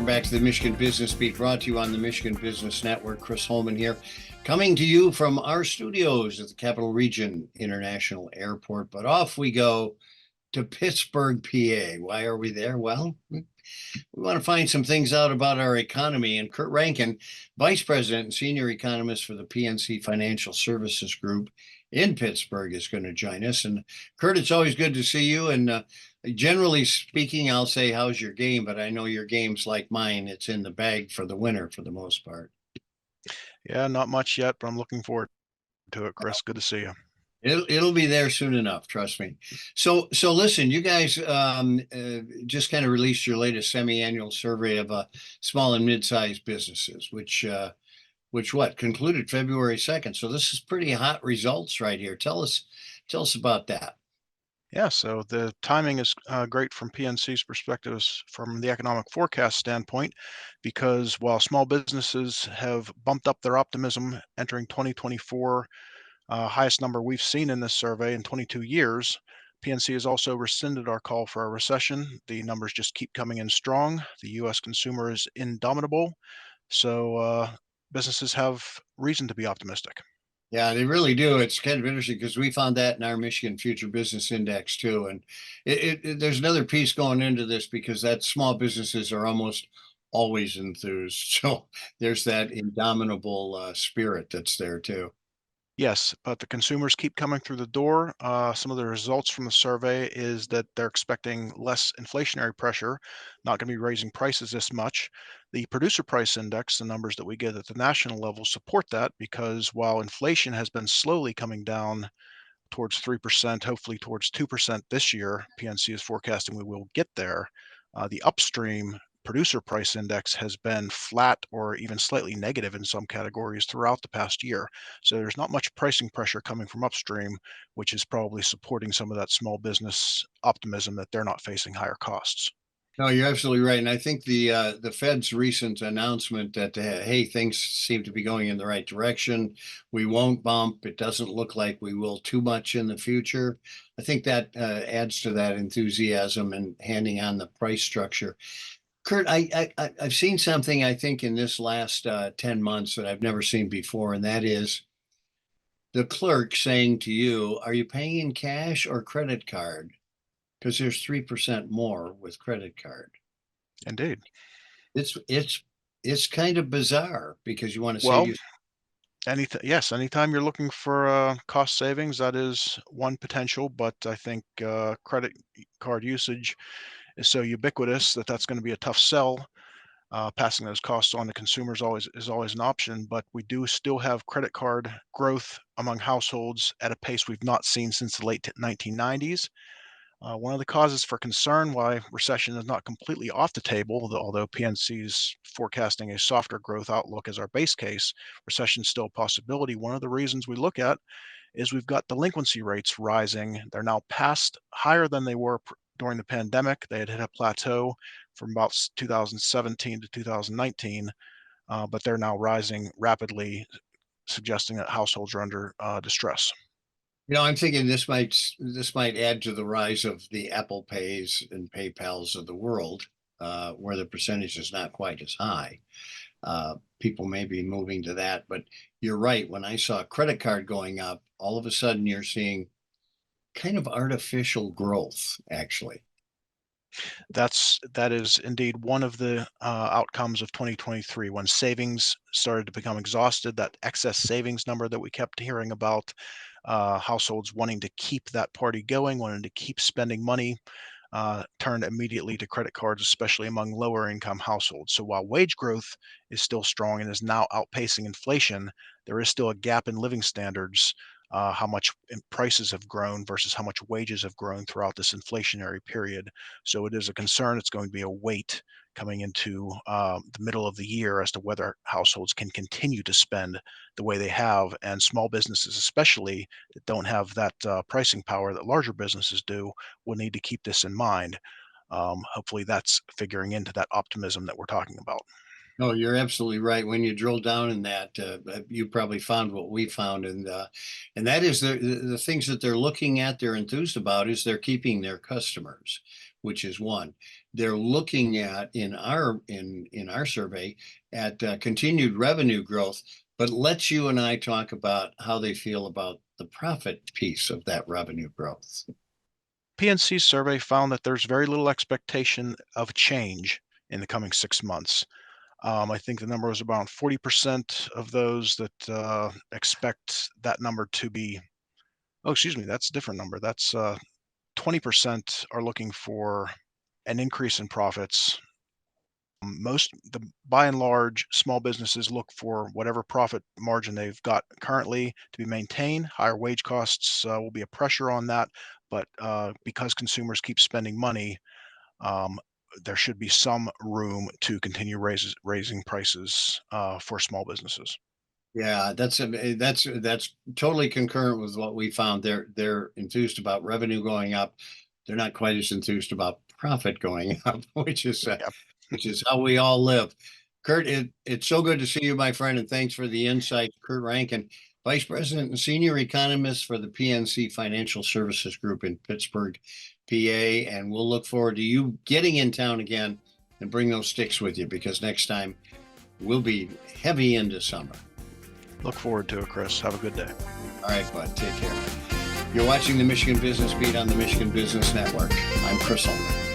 back to the Michigan Business Beat, brought to you on the Michigan Business Network. Chris Holman here, coming to you from our studios at the Capital Region International Airport. But off we go to Pittsburgh, PA. Why are we there? Well, we want to find some things out about our economy. And Kurt Rankin, Vice President and Senior Economist for the PNC Financial Services Group in Pittsburgh, is going to join us. And Kurt, it's always good to see you. And generally speaking, I'll say, how's your game? But I know your game's like mine. It's in the bag for the winner for the most part. Yeah, not much yet, but I'm looking forward to it, Chris. Good to see you. It'll be there soon enough, trust me. So listen, you guys just kind of released your latest semi-annual survey of small and mid-sized businesses, which concluded February 2nd. So this is pretty hot results right here. Tell us about that. Yeah, so the timing is great from PNC's perspectives from the economic forecast standpoint, because while small businesses have bumped up their optimism entering 2024, highest number we've seen in this survey in 22 years, PNC has also rescinded our call for a recession. The numbers just keep coming in strong. The U.S. consumer is indomitable, so businesses have reason to be optimistic. Yeah, they really do. It's kind of interesting because we found that in our Michigan Future Business Index too. And there's another piece going into this, because that small businesses are almost always enthused. So there's that indomitable spirit that's there too. Yes, but the consumers keep coming through the door. Some of the results from the survey is that they're expecting less inflationary pressure, not going to be raising prices this much. The producer price index, the numbers that we get at the national level, support that, because while inflation has been slowly coming down towards 3%, hopefully towards 2% this year, PNC is forecasting we will get there. The upstream producer price index has been flat or even slightly negative in some categories throughout the past year. So there's not much pricing pressure coming from upstream, which is probably supporting some of that small business optimism that they're not facing higher costs. No, you're absolutely right. And I think the Fed's recent announcement that, hey, things seem to be going in the right direction. We won't bump. It doesn't look like we will too much in the future. I think that adds to that enthusiasm and handing on the price structure. Kurt, I've seen something, I think, in this last 10 months that I've never seen before, and that is the clerk saying to you, are you paying in cash or credit card? Because there's 3% more with credit card. Indeed. It's kind of bizarre, because you want to save Well, you. yes, anytime you're looking for cost savings, that is one potential, but I think credit card usage is so ubiquitous that that's going to be a tough sell. Passing those costs on to consumers is always an option, but we do still have credit card growth among households at a pace we've not seen since the late 1990s. One of the causes for concern why recession is not completely off the table, although PNC is forecasting a softer growth outlook as our base case, recession is still a possibility. One of the reasons we look at is we've got delinquency rates rising. They're now past higher than they were during the pandemic. They had hit a plateau from about 2017 to 2019, but they're now rising rapidly, suggesting that households are under distress. I'm thinking this might add to the rise of the Apple Pays and PayPals of the world, where the percentage is not quite as high. People may be moving to that, but you're right. When I saw credit card going up, all of a sudden you're seeing kind of artificial growth, actually. That is indeed one of the outcomes of 2023, when savings started to become exhausted. That excess savings number that we kept hearing about, households wanting to keep that party going, wanting to keep spending money, turned immediately to credit cards, especially among lower income households. So while wage growth is still strong and is now outpacing inflation, there is still a gap in living standards, how much prices have grown versus how much wages have grown throughout this inflationary period. So it is a concern. It's going to be a weight coming into the middle of the year as to whether households can continue to spend the way they have, and small businesses, especially that don't have that pricing power that larger businesses do, will need to keep this in mind. Hopefully, that's figuring into that optimism that we're talking about. No, you're absolutely right. When you drill down in that, you probably found what we found, and that is the things that they're looking at, they're enthused about, is they're keeping their customers, which is one. They're looking at in our survey at continued revenue growth, but let's you and I talk about how they feel about the profit piece of that revenue growth. PNC survey found that there's very little expectation of change in the coming 6 months. I think the number was around 40% of those that expect that number to be, oh, excuse me, that's a different number. That's 20% are looking for an increase in profits. By and large, small businesses look for whatever profit margin they've got currently to be maintained. Higher wage costs will be a pressure on that, but because consumers keep spending money, um, there should be some room to continue raising prices for small businesses. Yeah, that's totally concurrent with what we found. They're enthused about revenue going up. They're not quite as enthused about profit going up, Yep. which is how we all live. Kurt, it's so good to see you, my friend, and thanks for the insight. Kurt Rankin, Vice President and Senior Economist for the PNC Financial Services Group in Pittsburgh, PA, and we'll look forward to you getting in town again and bring those sticks with you because next time we'll be heavy into summer. Look forward to it, Chris. Have a good day. All right, bud. Take care. You're watching the Michigan Business Beat on the Michigan Business Network. I'm Chris Holman.